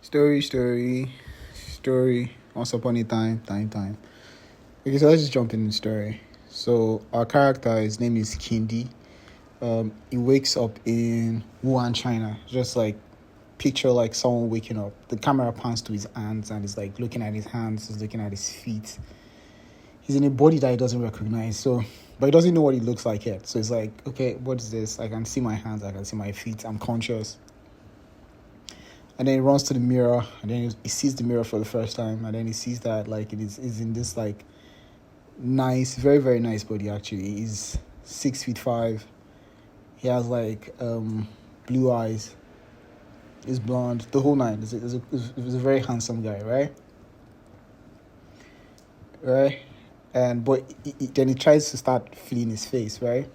Story. Once upon a time. Okay, so let's just jump in the story. So our character, his name is Kindy. He wakes up in Wuhan, China. Just like picture like someone waking up. The camera pans to his hands and he's like looking at his hands, he's looking at his feet. He's in a body that he doesn't recognize. But he doesn't know what he looks like yet. So he's like, okay, what is this? I can see my hands, I can see my feet, I'm conscious. And then he runs to the mirror, and then he sees the mirror for the first time, and then he sees that like is in this like nice, very very nice body. Actually, he's 6 feet 5. He has like blue eyes. He's blonde, the whole nine. He's a very handsome guy, right? Right, and but then he tries to start feeling his face, right?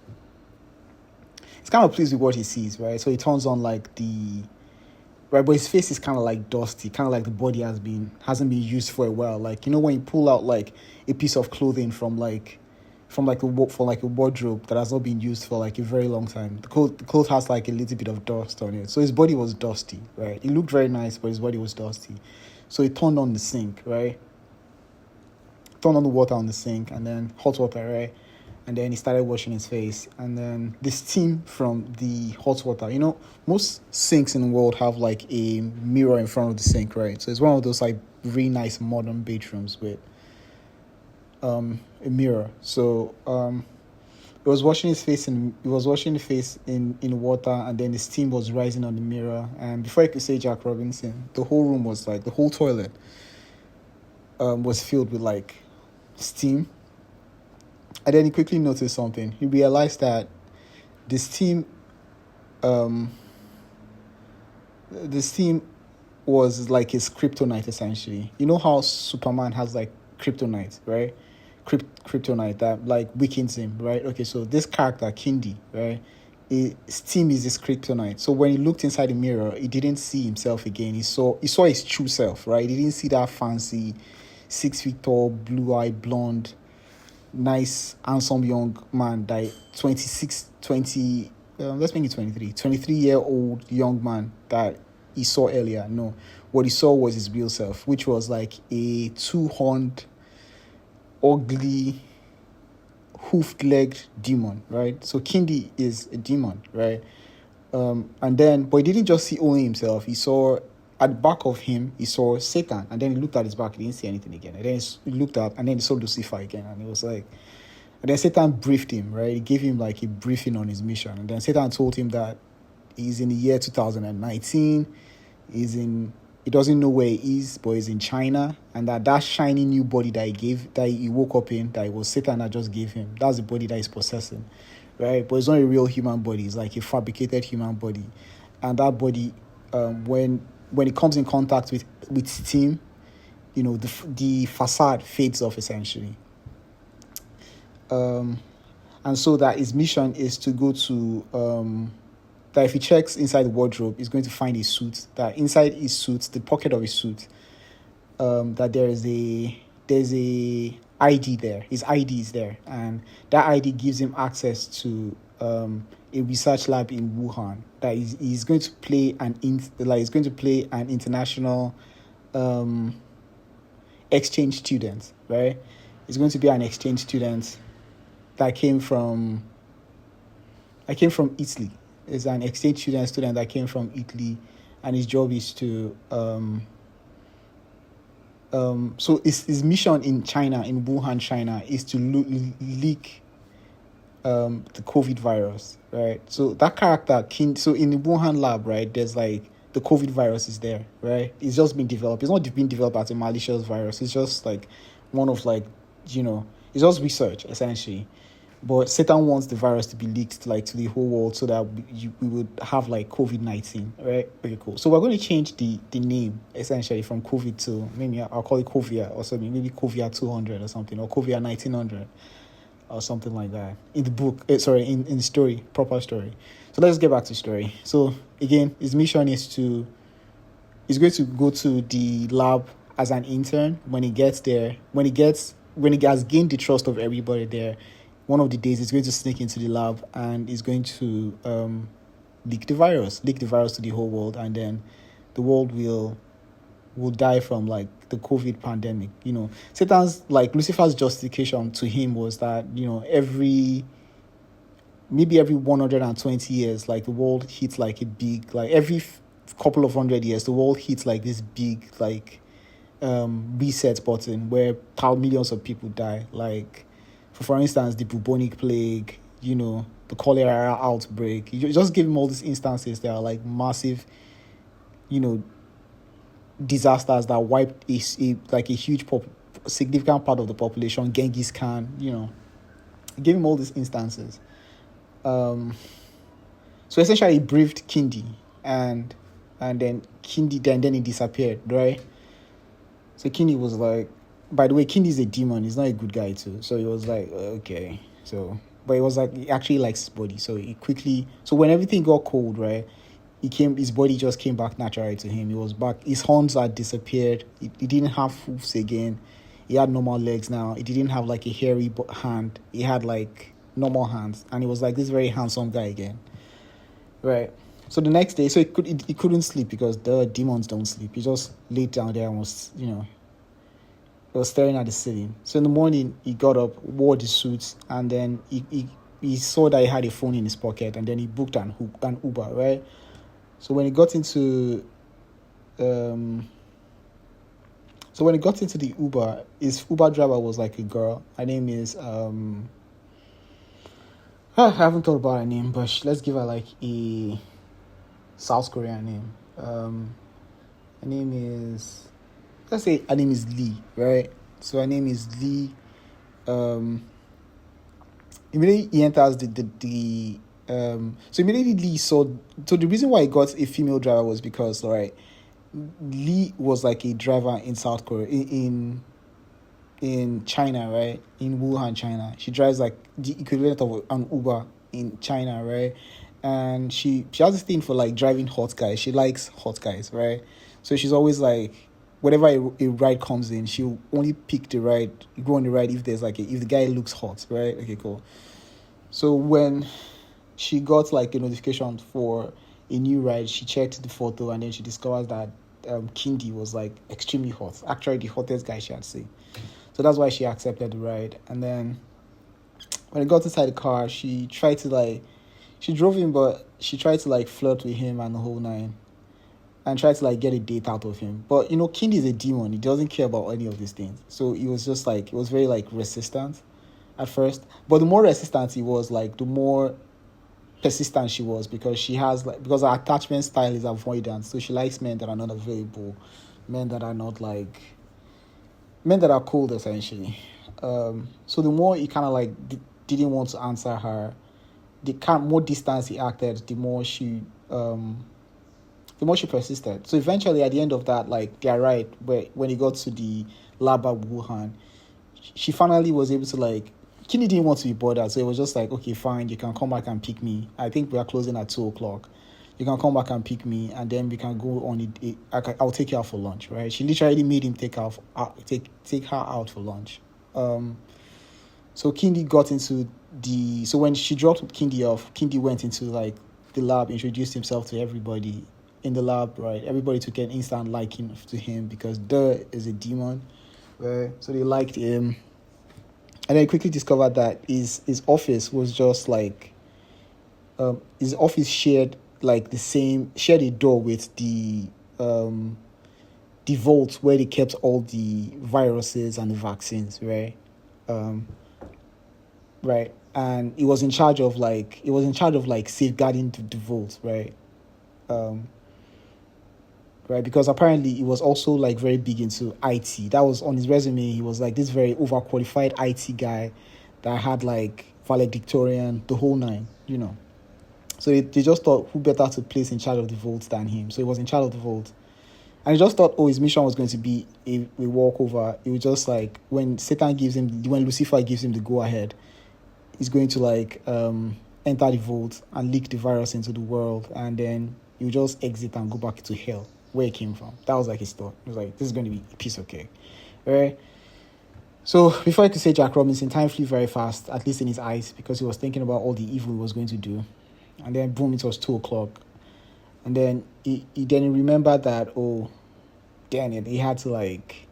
He's kind of pleased with what he sees, right? So he turns on like the right, but his face is kind of like dusty, kind of like the body hasn't been used for a while. Like when you pull out like a piece of clothing from like a wardrobe that has not been used for like a very long time. The clothes has like a little bit of dust on it, so his body was dusty, right? It looked very nice, but his body was dusty. So he turned on the sink, right? Turned on the water on the sink, and then hot water, right? And then he started washing his face, and then the steam from the hot water. Most sinks in the world have like a mirror in front of the sink, right? So it's one of those like really nice modern bedrooms with a mirror. So he was washing the face in water, and then the steam was rising on the mirror. And before I could say Jack Robinson, the whole room was like the whole toilet was filled with like steam. And then he quickly noticed something. He realized that the steam, the steam was like his kryptonite essentially. You know how Superman has like kryptonite, right? Kryptonite that like weakens him, right? Okay, so this character Kindy, right? Steam is his kryptonite. So when he looked inside the mirror, he didn't see himself again. He saw his true self, right? He didn't see that fancy, 6 feet tall, blue-eyed, blonde, nice, handsome young man that 23-year-old young man that he saw earlier. No, what he saw was his real self, which was like a two-horned, ugly, hoofed-legged demon, right? So Kindy is a demon, right? But he didn't just see only himself. He saw at the back of him, he saw Satan, and then he looked at his back, he didn't see anything again. And then he looked up, and then he saw Lucifer again, and he was like, and then Satan briefed him, right? He gave him like a briefing on his mission. And then Satan told him that he's in the year 2019, he doesn't know where he is, but he's in China, and that shiny new body that he woke up in, that it was Satan that just gave him, that's the body that he's possessing, right? But it's not a real human body, it's like a fabricated human body. And that body, when it comes in contact with steam, the facade fades off essentially. And so that his mission is to go to that if he checks inside the wardrobe, he's going to find a suit. That inside his suit, the pocket of his suit, that there's a ID there. His ID is there, and that ID gives him access to a research lab in Wuhan. That he's going to play an international exchange student, right? He's going to be an exchange student that came from Italy. Is an exchange student that came from Italy, and his job is to so his mission in China, in Wuhan, China, is to leak the COVID virus, right? So that character so in the Wuhan lab, right, there's like the COVID virus is there, right? It's just been developed. It's not been developed as a malicious virus. It's just like one of like, it's just research essentially. But Satan wants the virus to be leaked to the whole world so that we would have like COVID-19, right? Very cool. So we're going to change the name essentially from COVID to, maybe I'll call it Covia or something, maybe Covia 200 or something, or Covia 1900 or something like that in the book. In the story, proper story. So let's get back to the story. So again, his mission is he's going to go to the lab as an intern. When he gets there, when he has gained the trust of everybody there, one of the days he's going to sneak into the lab and he's going to leak the virus to the whole world, and then the world will will die from like the COVID pandemic. Satan's like Lucifer's justification to him was that maybe every 120 years, like the world hits like a big, like every couple of 100 years, the world hits like this big like reset button where millions of people die. Like for instance, the bubonic plague, the cholera outbreak. You just give him all these instances that are like massive, disasters that wiped a huge significant part of the population. Genghis Khan, give him all these instances. So essentially, he breathed Kindi, and then Kindi, then he disappeared, right? So Kindi was like, by the way, Kindi is a demon. He's not a good guy too. So he was like, okay. So, but it was like he actually likes his body. So so when everything got cold, right? His body just came back naturally to him. He was back. His horns had disappeared. He didn't have hoofs again. He had normal legs now. He didn't have like a hairy hand. He had like normal hands, and he was like this very handsome guy again, right? So the next day, so he couldn't sleep because the demons don't sleep. He just laid down there and was staring at the ceiling. So in the morning, he got up, wore the suits, and then he saw that he had a phone in his pocket, and then he booked an Uber, right? So when he got into the Uber, his Uber driver was like a girl. Her name is I haven't thought about her name, but let's give her like a South Korean name. Her name is, let's say her name is Lee, right? So her name is Lee. Immediately he enters so immediately Lee saw. So the reason why he got a female driver was because, right, Lee was like a driver in South Korea, in China, right? In Wuhan, China. She drives like the equivalent of an Uber in China, right? And she has this thing for like driving hot guys. She likes hot guys, right? So she's always like, whenever a ride comes in, she'll only pick the ride, go on the ride if there's like if the guy looks hot, right? Okay, cool. So when she got like a notification for a new ride, she checked the photo, and then she discovers that Kindy was like extremely hot. Actually, the hottest guy she had seen. So that's why she accepted the ride. And then when I got inside the car, she drove him, but she tried to like flirt with him and the whole nine, and tried to like get a date out of him. But Kindy is a demon. He doesn't care about any of these things. So he was just like, he was very like resistant at first. But the more resistant he was, like the more persistent she was, because her attachment style is avoidance. So she likes men that are not available, men that are cold, essentially. So the more he kind of like didn't want to answer her, the more distance he acted, the more she persisted. So eventually, at the end of that, like their ride, when he got to the lab at Wuhan, she finally was able to like. Kindy didn't want to be bothered, so it was just like, okay, fine, you can come back and pick me. I think we are closing at 2:00. You can come back and pick me, and then we can go on it. I'll take you out for lunch, right? She literally made him take her out for lunch. So Kindy got into so when she dropped Kindy off, Kindy went into like the lab, introduced himself to everybody in the lab, right? Everybody took an instant liking to him because is a demon, right? So they liked him. And I quickly discovered that his office was just like, his office shared a door with the vault where they kept all the viruses and the vaccines, right? Right. And he was in charge of safeguarding the vault, right? Right, because apparently he was also like very big into IT. That was on his resume. He was like this very overqualified IT guy that had like valedictorian, the whole nine, So they just thought who better to place in charge of the vault than him. So he was in charge of the vault. And he just thought, his mission was going to be a walkover. It was just like when Lucifer gives him the go ahead, he's going to like enter the vault and leak the virus into the world, and then he'll just exit and go back to hell where it came from. That was like his thought. He was like, this is going to be a piece of cake. Right? So before I could say Jack Robinson, time flew very fast, at least in his eyes, because he was thinking about all the evil he was going to do. And then boom, it was 2:00. And then he remembered that, damn it, he had to like,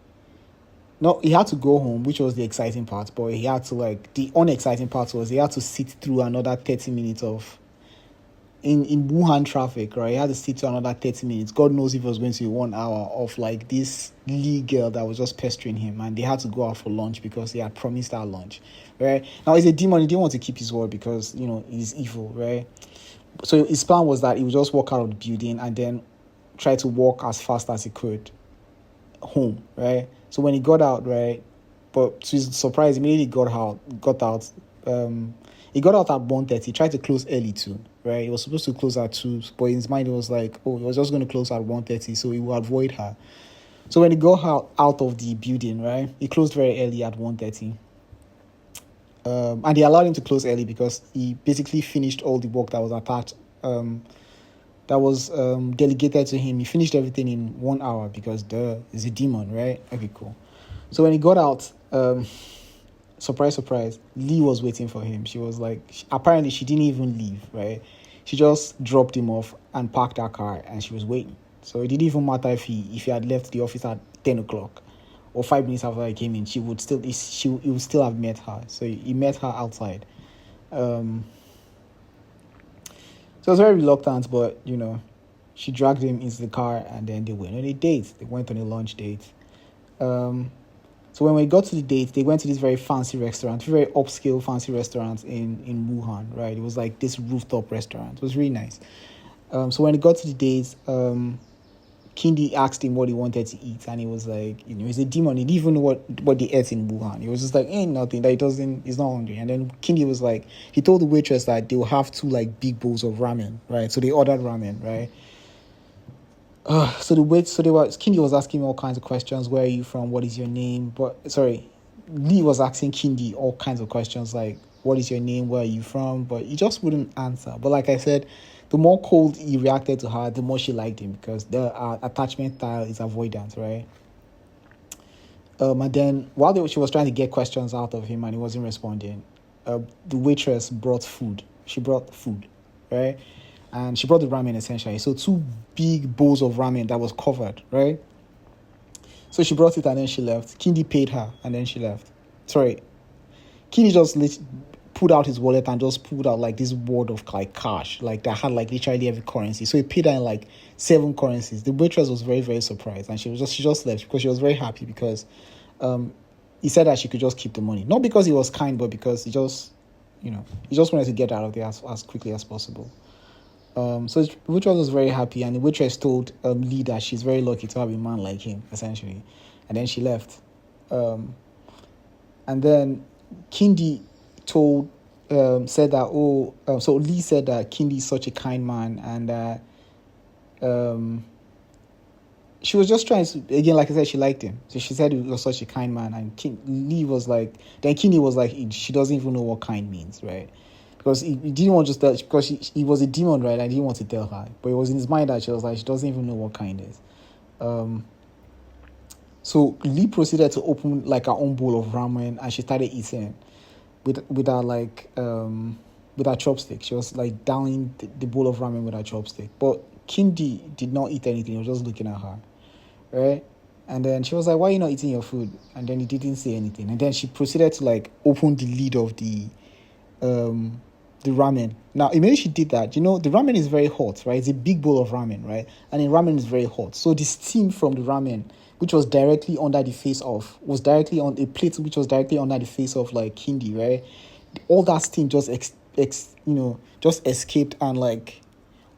no, he had to go home, which was the exciting part, but he had to like, the unexciting part was he had to sit through another 30 minutes of, in Wuhan traffic, right? He had to sit through another 30 minutes. God knows if it was going to be 1 hour of like this Lee girl that was just pestering him, and they had to go out for lunch because they had promised that lunch, right? Now he's a demon, he didn't want to keep his word because, you know, he's evil, right? So his plan was that he would just walk out of the building and then try to walk as fast as he could home, right? So when he got out, right, but to his surprise, immediately got out. He got out at 1:30. He tried to close early too, right? He was supposed to close at 2, but in his mind it was like, oh, he was just going to close at 1:30, so he would avoid her. So when he got out of the building, right, he closed very early at 1:30. And they allowed him to close early because he basically finished all the work that was attached, that was delegated to him. He finished everything in 1 hour because he's a demon, right? Okay, cool. So when he got out, surprise, surprise, Lee was waiting for him. She was like, apparently she didn't even leave, right? She just dropped him off and parked her car, and she was waiting. So it didn't even matter if he had left the office at 10 o'clock or 5 minutes after I came in. He would still have met her. So he met her outside. So I was very reluctant, but, you know, she dragged him into the car, and then they went on a date. They went on a lunch date. So when we got to the date, they went to this very fancy restaurant, very upscale fancy restaurant in Wuhan, right? It was like this rooftop restaurant. It was really nice. So when it got to the date, Kindy asked him what he wanted to eat, and he was like, you know, he's a demon. He didn't even know what they ate in Wuhan. He was just like, ain't nothing, that he's not hungry. And then Kindy was like, he told the waitress that they will have 2 like big bowls of ramen, right? So they ordered ramen, right? Kindy was asking me all kinds of questions. Where are you from? What is your name? Lee was asking Kindy all kinds of questions like, what is your name? Where are you from? But he just wouldn't answer. But like I said, the more cold he reacted to her, the more she liked him, because the attachment style is avoidance, right? And then while she was trying to get questions out of him and he wasn't responding, the waitress brought food. She brought food, right? And she brought the ramen essentially. So 2 big bowls of ramen that was covered, right? So she brought it and then she left. Kindy paid her and then she left. Kindy just pulled out his wallet and just pulled out like this wad of like cash, like that had like literally every currency. So he paid her in like 7 currencies. The waitress was very, very surprised, and she just left because she was very happy because he said that she could just keep the money. Not because he was kind, but because he just wanted to get out of there as quickly as possible. So the waitress was very happy, and the waitress told Lee that she's very lucky to have a man like him, essentially. And then she left. And then Kindy said that, so Lee said that Kindy is such a kind man, and that she was just trying to, again, like I said, she liked him. So she said he was such a kind man, and Lee was like, then Kindy was like, she doesn't even know what kind means, right? Because he didn't want to tell, because he was a demon, right? I didn't want to tell her, but it was in his mind that she was like, she doesn't even know what kind is. So Lee proceeded to open like her own bowl of ramen, and she started eating with her chopstick. She was like downing the bowl of ramen with her chopstick. But Kindy did not eat anything. He was just looking at her, right? And then she was like, "Why are you not eating your food?" And then he didn't say anything. And then she proceeded to like open the lid of the ramen. Now, immediately she did that, the ramen is very hot, right? It's a big bowl of ramen, right? And the ramen is very hot. So the steam from the ramen, which was directly under the face of, was directly on a plate, which was directly under the face of like Kindy, right? All that steam just just escaped and like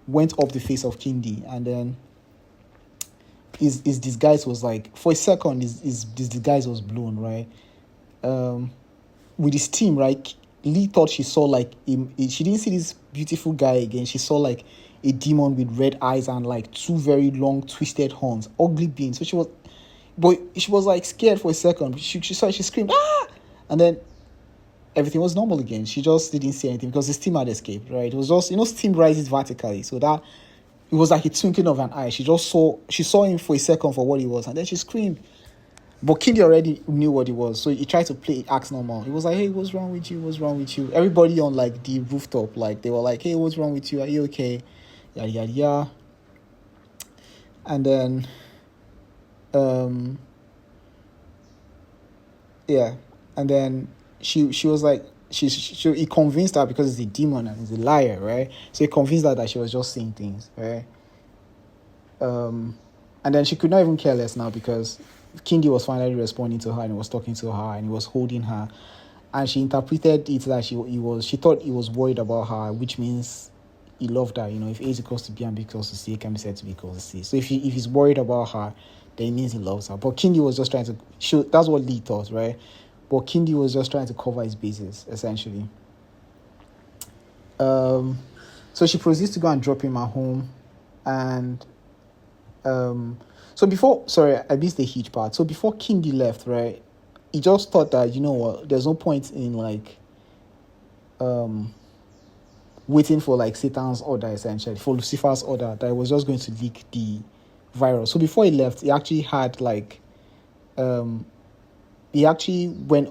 went up the face of Kindy. And then his disguise was like, for a second, his disguise was blown, right? With his steam, right? Lee thought she saw like she didn't see this beautiful guy again. She saw like a demon with red eyes and like 2 very long twisted horns, ugly beings. So she was like scared for a second. She screamed, ah! And then everything was normal again. She just didn't see anything because the steam had escaped, right? It was just, steam rises vertically, so that it was like a twinkling of an eye. She saw him for a second for what he was, and then she screamed. But Kindy already knew what it was, so he tried to act normal. He was like, "Hey, what's wrong with you? What's wrong with you?" Everybody on like the rooftop, like they were like, "Hey, what's wrong with you? Are you okay?" Yada yada yada. And then Yeah, and then she was like he convinced her because he's a demon and he's a liar, right? So he convinced her that she was just saying things, right? And then she could not even care less now because Kindy was finally responding to her and was talking to her and he was holding her, and she interpreted it that she thought he was worried about her, which means he loved her. If A is equals to B and B equals to C, it can be said to be equals to C. So if he's worried about her, then it means he loves her. But Kindy was just trying to show. That's what Lee thought, right? But Kindy was just trying to cover his bases, essentially. So she proceeds to go and drop him at home, and so before, sorry, I missed the huge part. So before Kindy left, right, he just thought that, there's no point in like waiting for like Satan's order, essentially, for Lucifer's order, that it was just going to leak the virus. So before he left, he actually had like when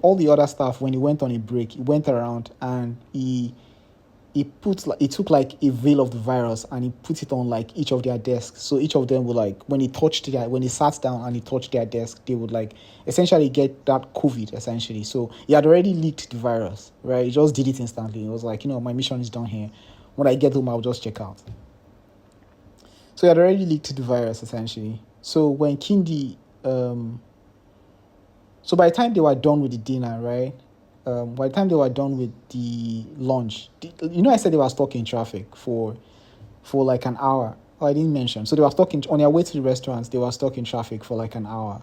all the other stuff, when he went on a break, he went around and he took like a veil of the virus and he put it on like each of their desks. So each of them would like, when he sat down and he touched their desk, they would like essentially get that COVID, essentially. So he had already leaked the virus, right? He just did it instantly. It was like, my mission is done here. When I get home, I'll just check out. So he had already leaked the virus, essentially. So when Kindy, so by the time they were done with the dinner, right? By the time they were done with the lunch, I said they were stuck in traffic for like an hour. Oh, I didn't mention. So they were stuck on their way to the restaurants. They were stuck in traffic for like an hour.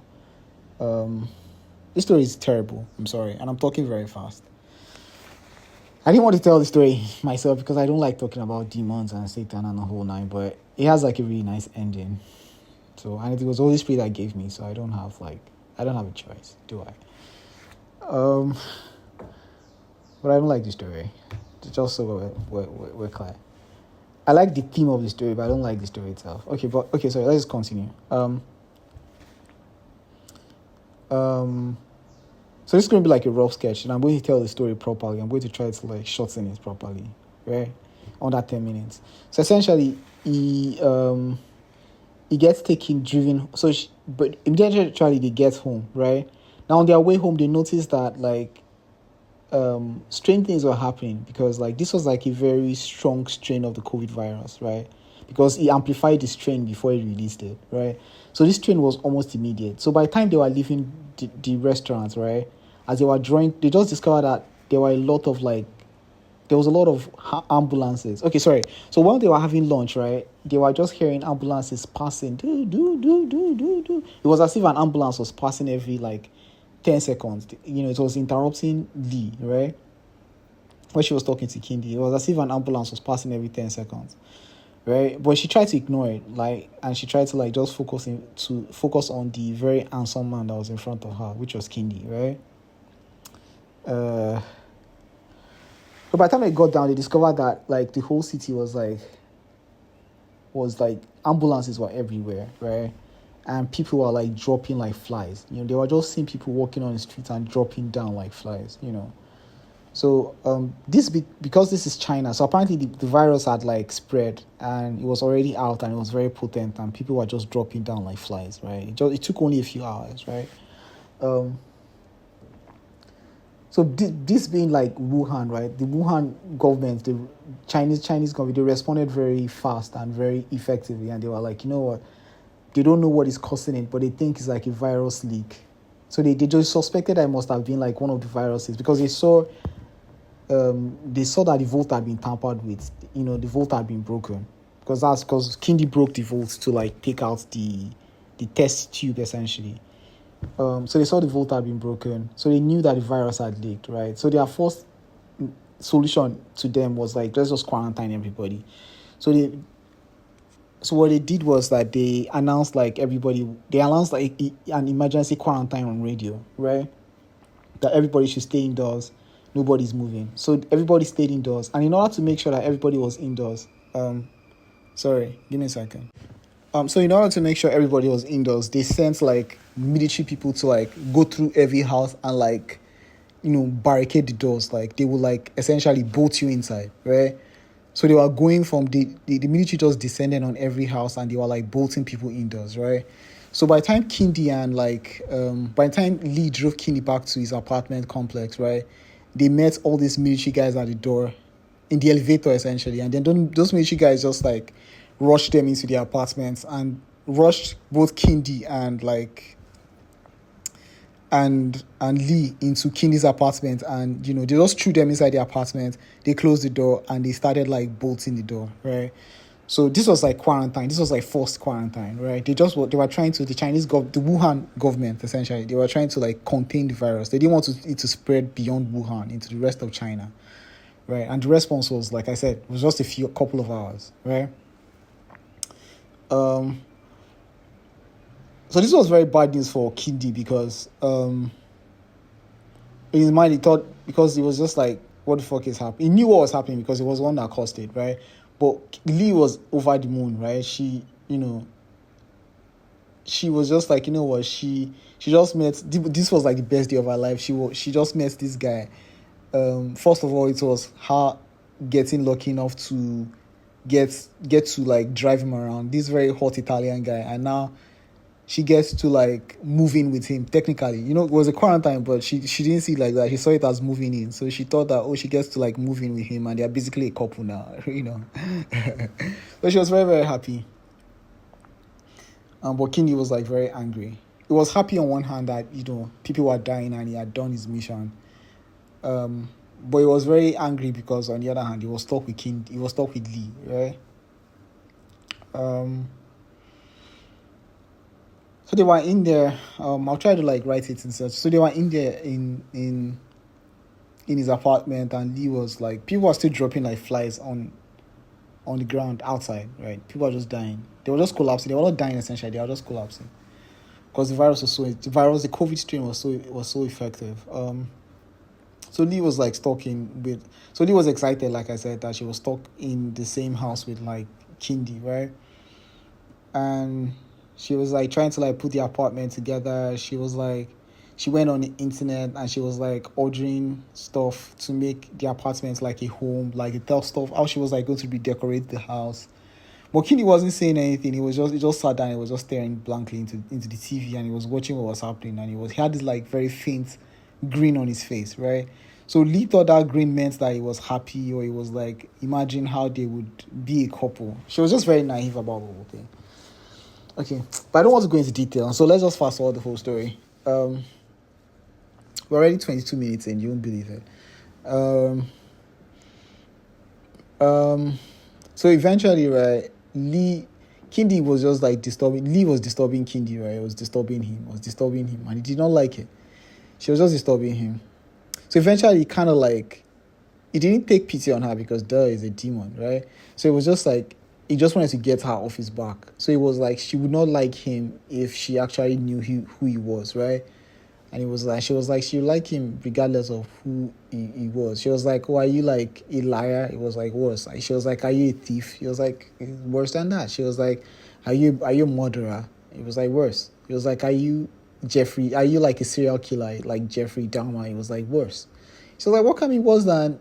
This story is terrible. I'm sorry, and I'm talking very fast. I didn't want to tell the story myself because I don't like talking about demons and Satan and the whole nine. But it has like a really nice ending. So, and it was Holy Spirit that gave me. So I don't have a choice, do I? But I don't like the story. Just so we're clear. I like the theme of the story, but I don't like the story itself. Okay, sorry, let's just continue. So this is going to be like a rough sketch, and I'm going to tell the story properly. I'm going to try to like shorten it properly, right? Under 10 minutes. So essentially, he gets driven. But eventually they get home, right? Now on their way home, they notice that like strange things were happening because like this was like a very strong strain of the COVID virus, right? Because he amplified the strain before he released it, right? So this strain was almost immediate. So by the time they were leaving the restaurants, right, as they were drawing, they just discovered that there was a lot of ambulances. Okay, sorry. So while they were having lunch, right, they were just hearing ambulances passing. It was as if an ambulance was passing every like 10 seconds. It was interrupting Lee, right? When she was talking to Kindy, it was as if an ambulance was passing every 10 seconds, right? But she tried to ignore it, and she tried to like just focus on the very handsome man that was in front of her, which was Kindy, right? But by the time they got down, they discovered that like the whole city was like ambulances were everywhere, right? And people were like dropping like flies. They were just seeing people walking on the streets and dropping down like flies, So because this is China, so apparently the virus had like spread and it was already out and it was very potent and people were just dropping down like flies, right? It took only a few hours, right? So this being like Wuhan, right? The Wuhan government, the Chinese government, they responded very fast and very effectively, and they were like, you know what? They don't know what is causing it, but they think it's like a virus leak. So they just suspected that it must have been like one of the viruses because they saw that the vault had been tampered with. The vault had been broken because Kindy broke the vault to like take out the test tube essentially. So they saw the vault had been broken, so they knew that the virus had leaked, right? So their first solution to them was like, let's just quarantine everybody. So what they did was that they announced like an emergency quarantine on radio, right? That everybody should stay indoors, nobody's moving. So everybody stayed indoors, and in order to make sure that everybody was indoors, sorry, give me a second. So in order to make sure everybody was indoors, they sent like military people to like go through every house and like, barricade the doors. Like they would like essentially bolt you inside, right? So they were going from the military just descended on every house and they were like bolting people indoors, right? So by the time Kindy and by the time Lee drove Kindy back to his apartment complex, right, they met all these military guys at the door, in the elevator essentially, and then those military guys just like rushed them into their apartments and rushed both Kindy and and Lee into Kindy's apartment, and they just threw them inside the apartment. They closed the door and they started like bolting the door, right? So this was like quarantine. This was like forced quarantine, right? They were trying to, the the Wuhan government essentially, they were trying to like contain the virus. They didn't want it to spread beyond Wuhan into the rest of China, right? And the response was, like I said, was just a couple of hours, right? So this was very bad news for Kindy because in his mind he thought, because he was just like, what the fuck is happening? He knew what was happening because it was one that caused it, right? But Lee was over the moon, right? She was just like, what, she just met, this was like the best day of her life. She just met this guy. First of all, it was her getting lucky enough to get to like drive him around, this very hot Italian guy, and now she gets to like move in with him. Technically, it was a quarantine, but she didn't see it like that. She saw it as moving in, so she thought that, she gets to like move in with him, and they're basically a couple now, But she was very, very happy. But Kindy was like very angry. He was happy on one hand that people were dying and he had done his mission. But he was very angry because on the other hand he was stuck with Kindy. He was stuck with Lee, right? So they were in there. I'll try to like write it in search. So they were in there in his apartment, and Lee was like, people were still dropping like flies on the ground outside, right? People are just dying. They were just collapsing. They were not dying essentially. They were just collapsing because the COVID strain was so effective. So Lee was like so Lee was excited, like I said, that she was stuck in the same house with like Kindy, right? And she was like trying to like put the apartment together. She went on the internet and she was like ordering stuff to make the apartment like a home, like tell stuff how she was like going to redecorate the house. But Kindy wasn't saying anything. He just sat down. He was just staring blankly into the TV, and he was watching what was happening. And he had this like very faint grin on his face, right? So Lee thought that grin meant that he was happy, or he was like, imagine how they would be a couple. She was just very naive about the whole thing. Okay, but I don't want to go into detail, so let's just fast forward the whole story. We're already 22 minutes in, you won't believe it. So eventually, right, Kindy was just like Lee was disturbing Kindy, right? It was disturbing him, and he did not like it. She was just disturbing him. So eventually, kind of like, he didn't take pity on her because is a demon, right? So it was just like, he just wanted to get her off his back. So it was like, she would not like him if she actually knew who he was, right? And it was like, she would like him regardless of who he was. She was like, oh, are you like a liar? It was like, worse. She was like, are you a thief? He was like, worse than that. She was like, are you a murderer? It was like, worse. It was like, are you like a serial killer like Jeffrey Dahmer? It was like, worse. She was like, what can be worse than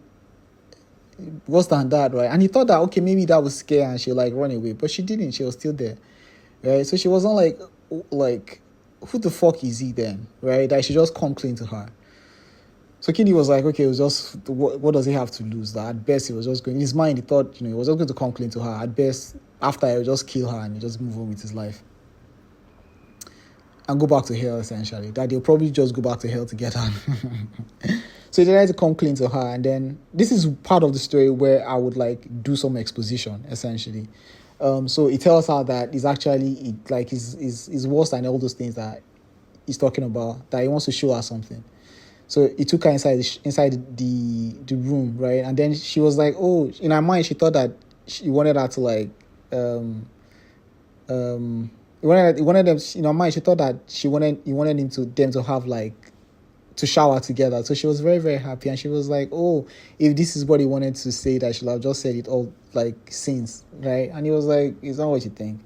that, right? And he thought that, okay, maybe that was scare and she'll like run away, but she didn't. She was still there, right? So she wasn't like who the fuck is he then, right? That she just come clean to her. So Kindy was like, okay, it was just, what does he have to lose? That at best he was just going, in his mind he thought, he was just going to come clean to her. At best, after he would just kill her and he just move on with his life and go back to hell, essentially. That they'll probably just go back to hell together. So he decided to come clean to her, and then this is part of the story where I would like do some exposition, essentially. So he tells her that he's actually he's worse than all those things that he's talking about, that he wants to show her something. So he took her inside the room, right? And then she was like, oh, in her mind she thought that he wanted her to like he wanted them, in her mind she thought that he wanted them to have like to shower together. So she was very, very happy, and she was like, oh, if this is what he wanted to say, that she'll have just said it all like since, right? And he was like, it's not what you think.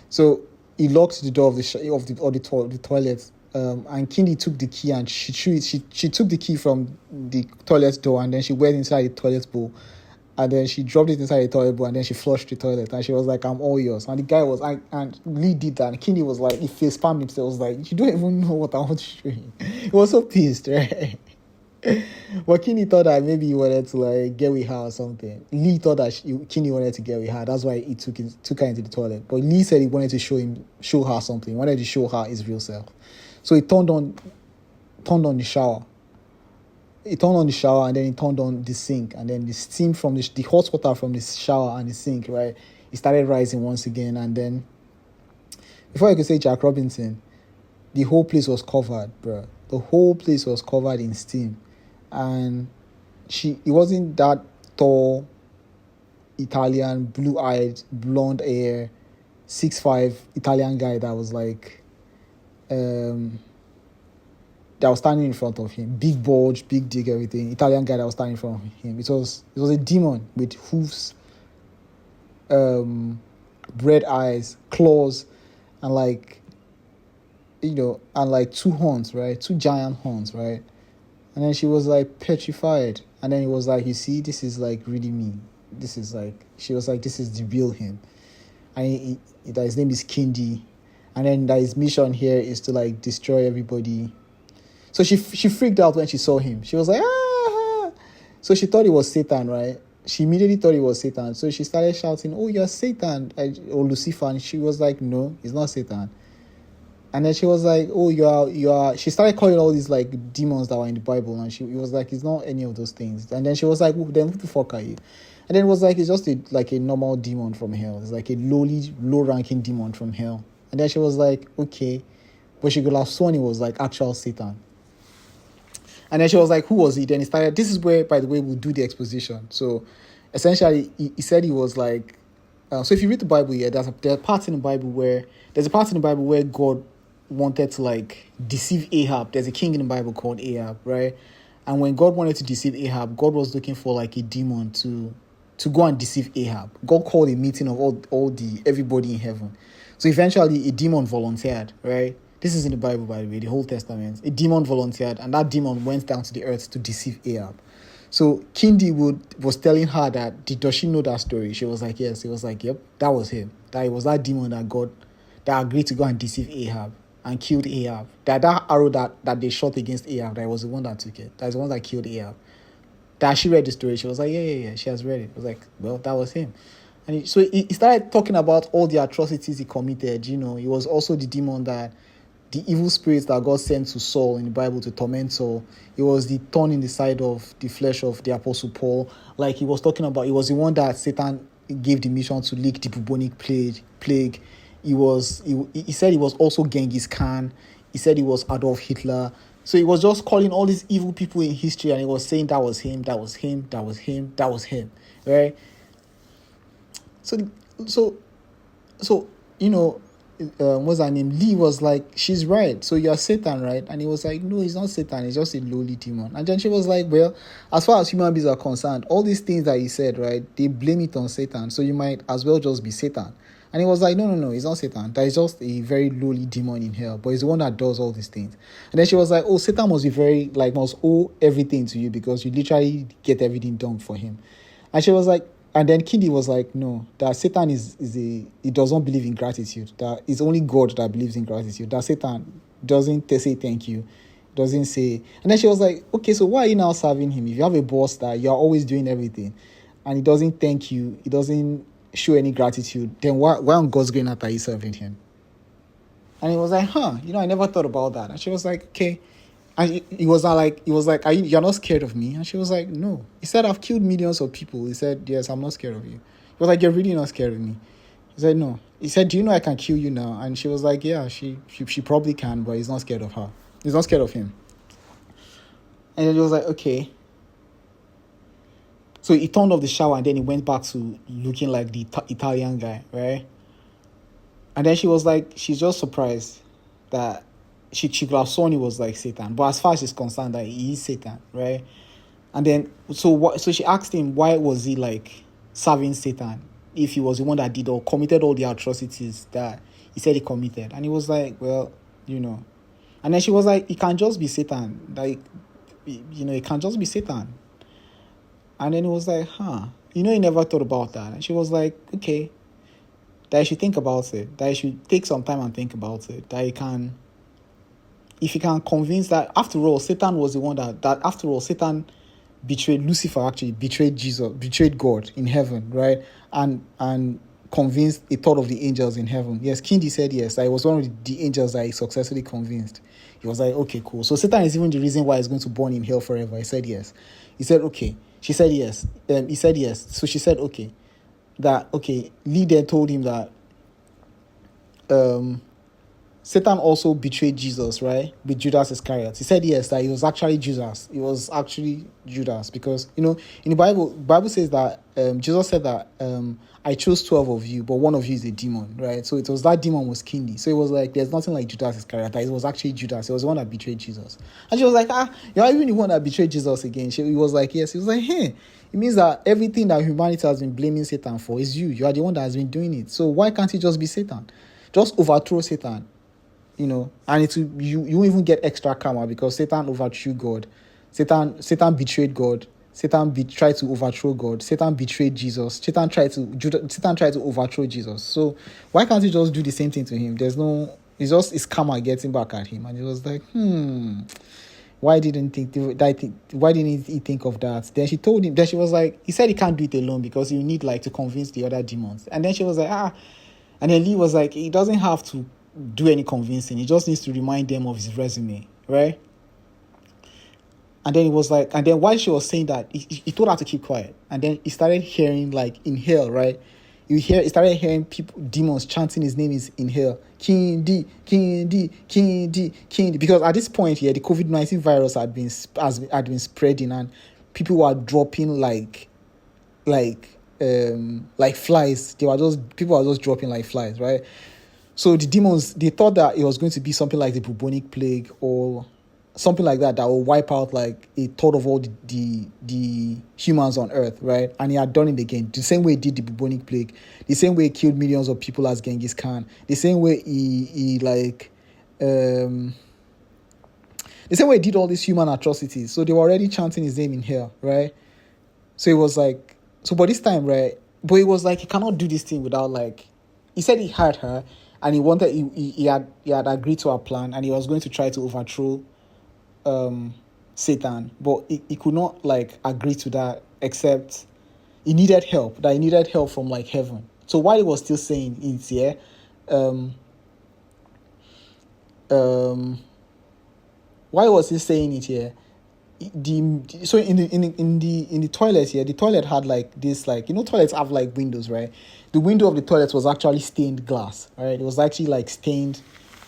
So he locked the door of the toilet, and Kindy took the key, and she took the key from the toilet door, and then she went inside the toilet bowl And then she dropped it inside the toilet bowl, and then she flushed the toilet, and she was like, I'm all yours. And the guy was, and Lee did that, and Kindy was like, he face palmed himself, was like, you don't even know what I want to show you. He was so pissed, right? But Kindy thought that maybe he wanted to like get with her or something. Lee thought that Kindy wanted to get with her. That's why he took her into the toilet. But Lee said he wanted to show her something. He wanted to show her his real self. So he turned on the shower. He turned on the shower, and then he turned on the sink, and then the steam from the hot water from the shower and the sink, right? It started rising once again, and then before I could say Jack Robinson, the whole place was covered, bro. The whole place was covered in steam, and it wasn't that tall, Italian, blue-eyed, blonde hair, 6'5" Italian guy that was like, that was standing in front of him. Big bulge, big dick, everything. Italian guy that was standing in front of him. It was a demon with hoofs, red eyes, claws, and like, and like two horns, right? Two giant horns, right? And then she was like petrified. And then he was like, you see, this is like really me. This is like, she was like, this is the real him. And that his name is Kindy. And then that his mission here is to like destroy everybody. So she freaked out when she saw him. She was like, ah! So she thought it was Satan, right? She immediately thought it was Satan. So she started shouting, oh, you're Satan, or Lucifer. And she was like, no, it's not Satan. And then she was like, oh, you are. She started calling all these like demons that were in the Bible. And it was like, it's not any of those things. And then she was like, then who the fuck are you? And then it was like, it's just a normal demon from hell. It's like a low-ranking demon from hell. And then she was like, okay. But she could have sworn it was like actual Satan. And then she was like, who was he? Then he started, this is where, by the way, we'll do the exposition. So essentially, he said he was like, so if you read the Bible, yeah, there's a part in the Bible where God wanted to like deceive Ahab. There's a king in the Bible called Ahab, right? And when God wanted to deceive Ahab, God was looking for like a demon to go and deceive Ahab. God called a meeting of everybody in heaven. So eventually a demon volunteered, right? This is in the Bible, by the way, the Old Testament. A demon volunteered, and that demon went down to the earth to deceive Ahab. So Kindy was telling her that, does she know that story? She was like, yes. He was like, yep, that was him. That it was that demon that agreed to go and deceive Ahab and killed Ahab. That arrow that they shot against Ahab, that was the one that took it. That's the one that killed Ahab. That she read the story. She was like, yeah. She has read it. I was like, well, that was him. And he started talking about all the atrocities he committed. He was also the demon the evil spirits that God sent to Saul in the Bible to torment Saul. It was the thorn in the side of the flesh of the Apostle Paul. Like he was talking about, it was the one that Satan gave the mission to lick the bubonic plague. He said he was also Genghis Khan. He said he was Adolf Hitler. So he was just calling all these evil people in history, and he was saying that was him, right? So what's her name? Lee was like, she's right. So you're Satan, right? And he was like, no, he's not Satan. He's just a lowly demon. And then she was like, well, as far as human beings are concerned, all these things that he said, right, they blame it on Satan. So you might as well just be Satan. And he was like, no, he's not Satan. That is just a very lowly demon in hell. But he's the one that does all these things. And then she was like, oh, Satan must be must owe everything to you because you literally get everything done for him. And she was like, and then Kindy was like, no, that Satan he does not believe in gratitude. That it's only God that believes in gratitude. That Satan doesn't say thank you, doesn't say. And then she was like, okay, so why are you now serving him? If you have a boss that you're always doing everything, and he doesn't thank you, he doesn't show any gratitude, then why on God's green earth are you serving him? And he was like, I never thought about that. And she was like, okay. And he was like, you're not scared of me? And she was like, no. He said, I've killed millions of people. He said, yes, I'm not scared of you. He was like, you're really not scared of me? He said, no. He said, do you know I can kill you now? And she was like, yeah, she probably can, but he's not scared of her. He's not scared of him. And then he was like, okay. So he turned off the shower, and then he went back to looking like the Italian guy, right? And then she was like, she's just surprised that she could have sworn he was like Satan. But as far as she's concerned, that he is Satan, right? And then, so she asked him, why was he like serving Satan if he was the one that did or committed all the atrocities that he said he committed? And he was like, well, And then she was like, it can just be Satan. Like, it can just be Satan. And then he was like, you never thought about that. And she was like, okay, that you should think about it, that you should take some time and think about it, that if you can convince that, after all, Satan was the one that after all, Satan betrayed Lucifer, actually betrayed Jesus, betrayed God in heaven, right? And convinced a third of the angels in heaven. Yes, Kindy said yes. I was one of the angels that he successfully convinced. He was like, okay, cool. So Satan is even the reason why he's going to burn in hell forever. He said yes. He said, okay. She said yes. He said yes. So she said, okay. Lee then told him that Satan also betrayed Jesus, right? With Judas Iscariot. He said yes, that it was actually Judas. It was actually Judas because, in the Bible says that Jesus said that I chose 12 of you, but one of you is a demon, right? So it was that demon was Kindy. So it was like, there's nothing like Judas Iscariot. That it was actually Judas. It was the one that betrayed Jesus. And she was like, you're even the one that betrayed Jesus again. He was like, yes. He was like, hey, it means that everything that humanity has been blaming Satan for is you. You are the one that has been doing it. So why can't it just be Satan? Just overthrow Satan. And you won't even get extra karma because Satan overthrew God. Satan betrayed God. Satan tried to overthrow God. Satan betrayed Jesus. Satan tried to overthrow Jesus. So why can't you just do the same thing to him? It's karma getting back at him. And he was like, why didn't he think of that? Then she told him, then she was like, he said he can't do it alone because you need to convince the other demons. And then she was like, and then Lee was like, he doesn't have to do any convincing. He just needs to remind them of his resume, right? And then he was like, and then while she was saying that, he told her to keep quiet. And then he started hearing in hell, right? He started hearing demons chanting his name is in hell. Kindy, Kindy, Kindy, Kindy. Because at this point here, the COVID-19 virus had been spreading and people were dropping like flies. People were just dropping like flies, right? So the demons, they thought that it was going to be something like the bubonic plague or something like that will wipe out like a third of all the humans on Earth, right? And he had done it again. The same way he did the bubonic plague, the same way he killed millions of people as Genghis Khan, the same way the same way he did all these human atrocities. So they were already chanting his name in hell, right? So it was like, but this time, right? But it was like, he cannot do this thing without he said he had her. And he had agreed to her plan, and he was going to try to overthrow Satan, but he could not agree to that, except he needed help. That he needed help from heaven. So while he was still saying it here, why was he saying it here? So in the toilet here, the toilet had this toilets have windows, right? The window of the toilet was actually stained glass, right? It was actually stained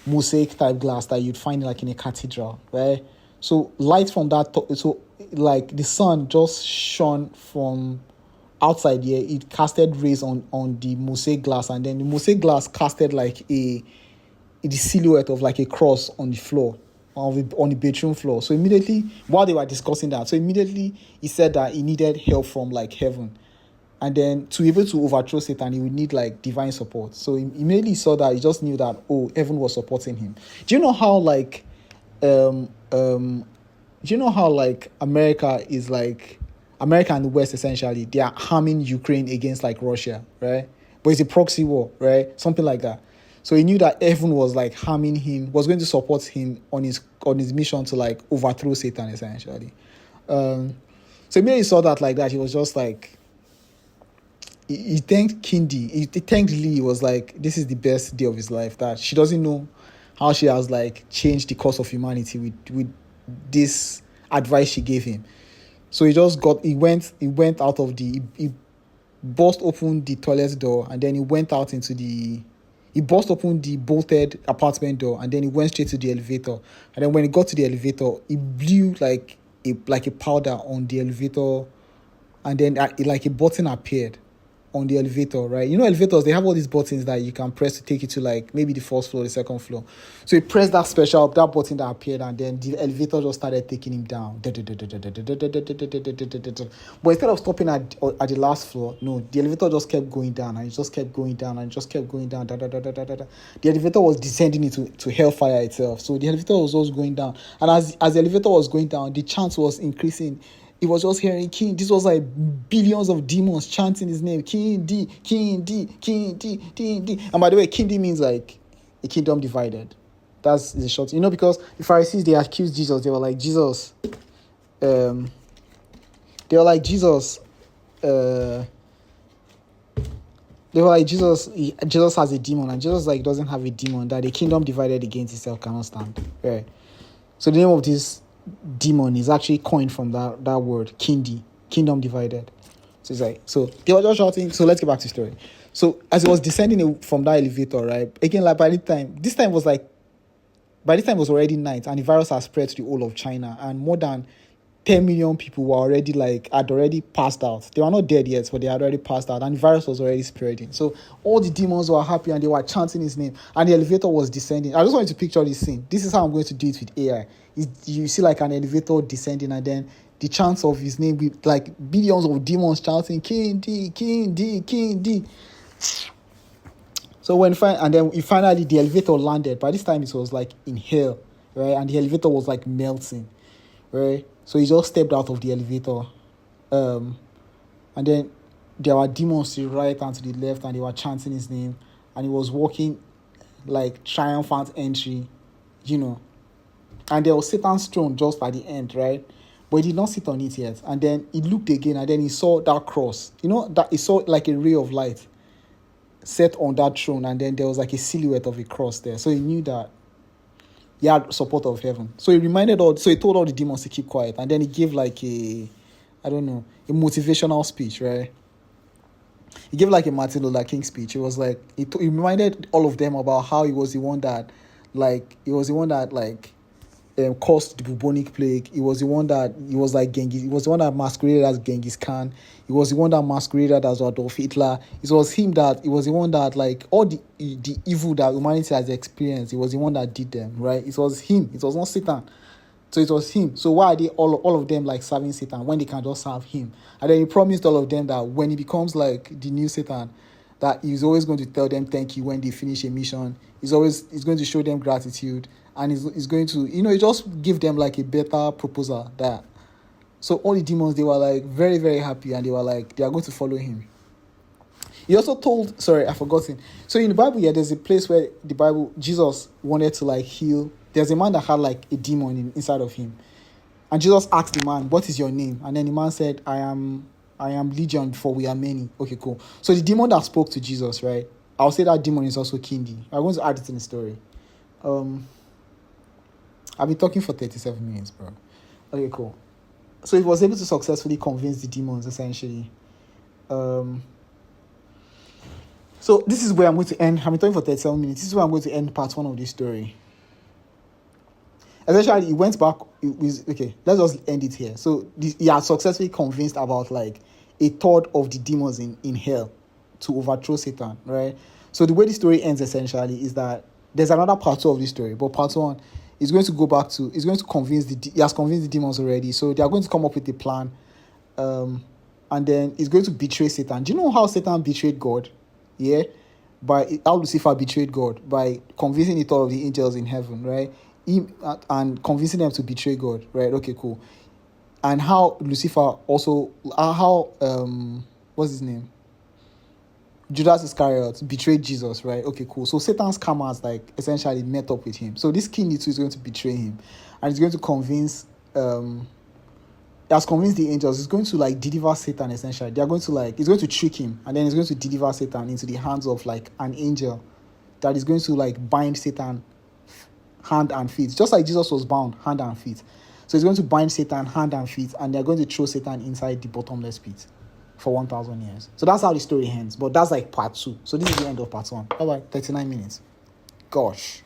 mosaic type glass that you'd find in a cathedral, right? So light from that the sun just shone from outside here. It casted rays on the mosaic glass, and then the mosaic glass casted the silhouette of a cross on the floor. On the bedroom floor. So immediately, while they were discussing that, he said that he needed help from heaven, and then to be able to overthrow Satan, he would need divine support. So he immediately saw that. He just knew that heaven was supporting him. Do you know how America is America and the West essentially they are harming Ukraine against Russia, right? But it's a proxy war, right? Something like that. So he knew that heaven was harming him, was going to support him on his mission to overthrow Satan essentially. So immediately he saw that that, he was just he thanked Kindy. He thanked Lee. He was this is the best day of his life. That she doesn't know how she has changed the course of humanity with this advice she gave him. So he went out of he burst open the toilet door, and then he went out into he burst open the bolted apartment door, and then he went straight to the elevator. And then when he got to the elevator, he blew a powder on the elevator, and then a button appeared on the elevator, right? Elevators, they have all these buttons that you can press to take you to maybe the first floor, the second floor. So he pressed that button that appeared, and then the elevator just started taking him down. But instead of stopping at the last floor, no, the elevator just kept going down, and it just kept going down, and it just kept going down. The elevator was descending into hellfire itself. So the elevator was also going down, and as the elevator was going down, the chant was increasing. It was just hearing King. This was like billions of demons chanting his name. Kindy, Kindy, Kindy, Kindy. And by the way, Kindy means like a kingdom divided. That's the short. Because the Pharisees, they accused Jesus. They were like, Jesus. They were like, Jesus. They were like, Jesus has a demon. And Jesus like doesn't have a demon. That a kingdom divided against itself cannot stand. Right. So the name of this demon is actually coined from that word, Kindy, kingdom divided. So it's like, so they were just shouting. So let's get back to the story. So as it was descending from that elevator, right? Again, like by this time it was already night, and the virus has spread to the whole of China, and more than 10 million people were already had already passed out. They were not dead yet, but they had already passed out, and the virus was already spreading. So all the demons were happy, and they were chanting his name, and the elevator was descending. I just want you to picture this scene. This is how I'm going to do it with AI. You see like an elevator descending, and then the chants of his name with like billions of demons chanting Kindy, Kindy, Kindy. So finally the elevator landed. By this time it was like in hell, right? And the elevator was like melting, right? So he just stepped out of the elevator, and then there were demons to the right and to the left, and they were chanting his name, and he was walking like triumphant entry, and there was Satan's throne just at the end, right? But he did not sit on it yet. And then he looked again, and then he saw that cross. That he saw like a ray of light set on that throne, and then there was like a silhouette of a cross there. So he knew that he had support of heaven. So he told all the demons to keep quiet, and then he gave like a motivational speech, right? He gave like a Martin Luther King speech. It was like he reminded all of them about how he was the one that caused the bubonic plague. He was the one that masqueraded as Genghis Khan. He was the one that masqueraded as Adolf Hitler. He was the one that like all the evil that humanity has experienced. He was the one that did them, right? It was him. It was not Satan. So it was him. So why are they all of them like serving Satan when they can just serve him? And then he promised all of them that when he becomes like the new Satan, that he's always going to tell them thank you when they finish a mission. He's going to show them gratitude, and he's going to, he just give them like a better proposal that. So all the demons, they were like very, very happy, and they were like, they are going to follow him. He also told, sorry, I've forgotten. So in the Bible, there's a place where Jesus wanted to like heal. There's a man that had like a demon inside of him. And Jesus asked the man, what is your name? And then the man said, I am Legion, for we are many. Okay, cool. So the demon that spoke to Jesus, right? I'll say that demon is also Kindy. I'm going to add it in the story. I've been talking for 37 minutes, bro. Okay, cool. So he was able to successfully convince the demons, essentially. So this is where I'm going to end. I've been talking for 37 minutes. This is where I'm going to end part 1 of this story. Essentially, he went back. Okay, let's just end it here. So he had successfully convinced about like a third of the demons in hell to overthrow Satan, right? So the way the story ends essentially is that there's another part 2 of this story, but part 1 is going to go back to, he has convinced the demons already. So they are going to come up with a plan, and then he's going to betray Satan. Do you know how Satan betrayed God? Yeah, how Lucifer betrayed God by convincing the third of the angels in heaven, right? And convincing them to betray God, right? Okay, cool. And how Lucifer also, what's his name? Judas Iscariot betrayed Jesus, right? Okay, cool. So Satan's karma has like essentially met up with him. So this Kindy too is going to betray him, and he's going to convince, he has convinced the angels. He's going to like deliver Satan essentially. He's going to trick him, and then he's going to deliver Satan into the hands of like an angel that is going to like bind Satan hand and feet, just like Jesus was bound hand and feet. So he's going to bind Satan hand and feet, and they're going to throw Satan inside the bottomless pit for 1,000 years. So that's how the story ends. But that's like part 2. So this is the end of part 1. Bye-bye. 39 minutes. Gosh.